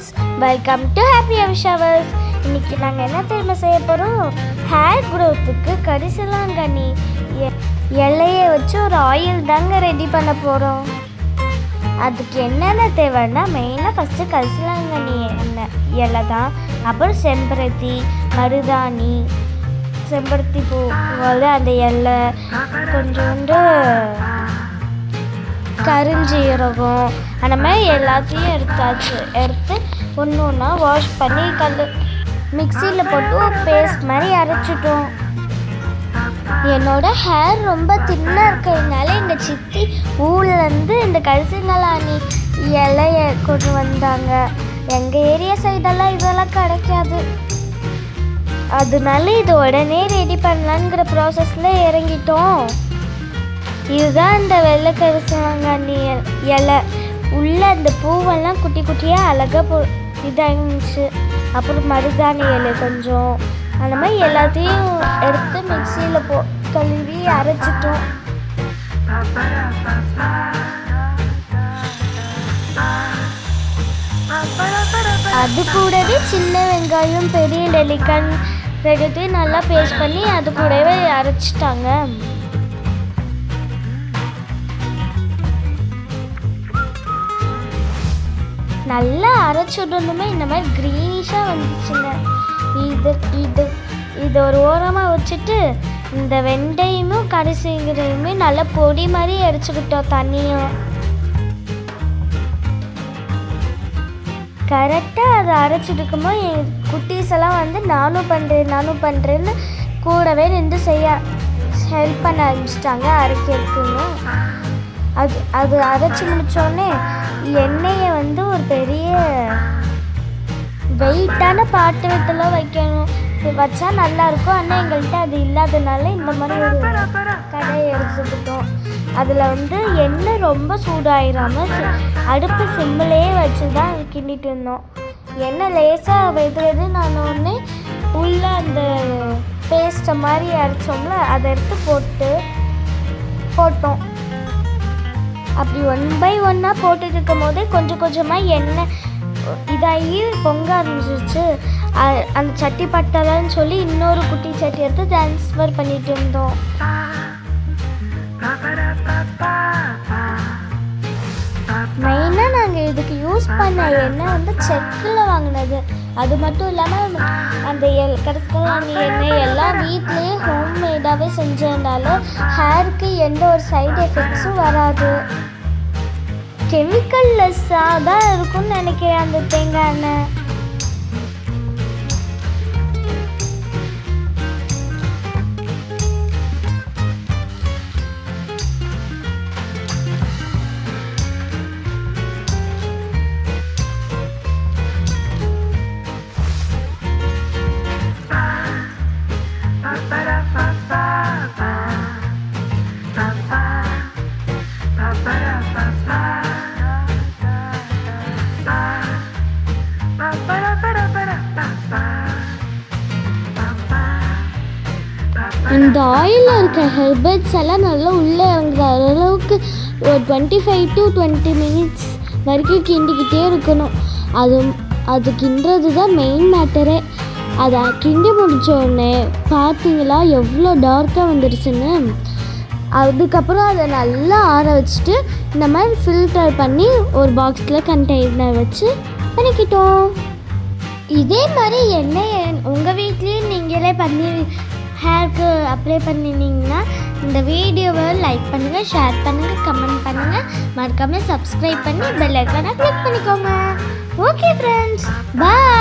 Friends, welcome to happy showers. இன்னைக்கு நாங்கள் என்ன தெரியுமா செய்ய போகிறோம்? ஹேர் க்ரோத்துக்கு கரிசலாங்கண்ணி இலையை வச்சு ஒரு ஆயில் தாங்க ரெடி பண்ண போகிறோம். அதுக்கு என்னென்ன தேவைன்னா மெயினாக ஃபஸ்ட்டு கரிசலாங்கண்ணி இலை தான். அப்புறம் செம்பருத்தி, மருதாணி, செம்பருத்தி பூ அந்த இலை, கொஞ்சோண்டு கருஞ்சீரகம், அந்த மாதிரி எல்லாத்தையும் எடுத்து ஒன்று ஒன்றா வாஷ் பண்ணி மிக்சியில் போட்டு பேஸ்ட் மாதிரி அரைச்சிட்டோம். என்னோட ஹேர் ரொம்ப தின்னாக இருக்கிறதுனால எங்கள் சித்தி ஊர்லேருந்து இந்த கரிசலாங்கண்ணி இலையை கொண்டு வந்தாங்க. எங்கள் ஏரியா சைடெல்லாம் இதெல்லாம் கிடைக்காது. அதனால இது உடனே ரெடி பண்ணலாங்கிற ப்ராசஸில் இறங்கிட்டோம். இதுதான் இந்த வெள்ளை கரிசலாங்கண்ணி இலை. உள்ள அந்த பூவெல்லாம் குட்டி குட்டியாக அழகாக இதாகிடுச்சு. அப்புறம் மருதாணி இலை கொஞ்சம், அந்த மாதிரி எல்லாத்தையும் எடுத்து மிக்சியில் கழுவி அரைச்சிட்டோம். அது கூடவே சின்ன வெங்காயம், பெரிய நெல்லிக்காய் ரெண்டுத்தையும் நல்லா பேஸ்ட் பண்ணி அது கூடவே அரைச்சிட்டாங்க. நல்லா அரைச்சுடணுமே இந்த மாதிரி க்ரீனிஷாக வந்துச்சுங்க. இது ஒரு ஓரமாக வச்சுட்டு இந்த வெண்டையுமும் கரிசீரகமுமே நல்லா பொடி மாதிரி அரைச்சிக்கிட்டோம். தண்ணியும் கரெக்டாக அதை அரைச்சிட்டு இருக்கும்போது என் குட்டீஸ் எல்லாம் வந்து நானும் பண்ணுறேன்னு கூடவே நின்று ஹெல்ப் பண்ண ஆரம்பிச்சிட்டாங்க அரைக்கிறதுக்குன்னு. அது அரைச்சி முடித்தோடனே எண்ணெயை வந்து ஒரு பெரிய வெயிட்டான பாத்திரத்தில் வைக்கணும். வச்சா நல்லாயிருக்கும். ஆனால் எங்கள்கிட்ட அது இல்லாதனால இந்த மாதிரி ஒரு கடையை எடுத்துக்கிட்டோம். அதில் வந்து எண்ணெய் ரொம்ப சூடாயிராமல் அடுப்பு சிம்மிலேயே வச்சு தான் கிண்டிட்டு இருந்தோம். எண்ணெய் லேசாக வெது நான் உள்ள அந்த பேஸ்ட்டை மாதிரி அரைச்சோம்ல அதை எடுத்து போட்டோம். அப்படி 1 by 1 போட்டுட்டு இருக்கும் போதே கொஞ்சம் கொஞ்சமாக எண்ணெய் இதாகி பொங்க ஆரம்பிச்சிருச்சு. அந்த சட்டி பட்டலன்னு சொல்லி இன்னொரு குட்டி சட்டி எடுத்து ட்ரான்ஸ்ஃபர் பண்ணிட்டு இருந்தோம். மெயினாக நாங்கள் இதுக்கு யூஸ் பண்ண எண்ணெய் வந்து செக்கில் வாங்கினது. அது மட்டும் இல்லாமல் அந்த கரிசலாங்கண்ணி எண்ணெய் எல்லாம் வீட்லேயே ஹோம்மேடாகவே செஞ்சதுனால ஹேருக்கு எந்த ஒரு சைடு எஃபெக்ட்ஸும் வராது. கெமிக்கல் லெஸ்ஸாக தான் இருக்கும்னு நினைக்கிறேன் அந்த தேங்காய் எண்ணெய். இந்த ஆயிலில் இருக்க ஹெர்பல்ஸ் எல்லாம் நல்லா உள்ளே இறங்குற அளவுக்கு ஒரு 25 to 20 minutes வரைக்கும் கிண்டிக்கிட்டே இருக்கணும். அது கிண்டுறது தான் மெயின் மேட்டரே. அதை கிண்டி முடித்தோடனே பார்த்தீங்களா எவ்வளோ டார்க்காக வந்துடுச்சுன்னு. அதுக்கப்புறம் அதை நல்லா ஆற வச்சுட்டு இந்த மாதிரி ஃபில்டர் பண்ணி ஒரு பாக்ஸில் கண்டெய்னர் வச்சு பண்ணிக்கிட்டோம். இதே மாதிரி எண்ணெய் உங்கள் வீட்லேயும் நீங்களே பண்ணி ஹேருக்கு அப்ளை பண்ணினீங்கன்னா இந்த வீடியோவை லைக் பண்ணுங்கள், ஷேர் பண்ணுங்கள், கமெண்ட் பண்ணுங்கள், மறக்காமல் சப்ஸ்கிரைப் பண்ணி பெல் ஐக்கானை கிளிக் பண்ணிக்கோங்க. ஓகே ஃப்ரெண்ட்ஸ், பாய்.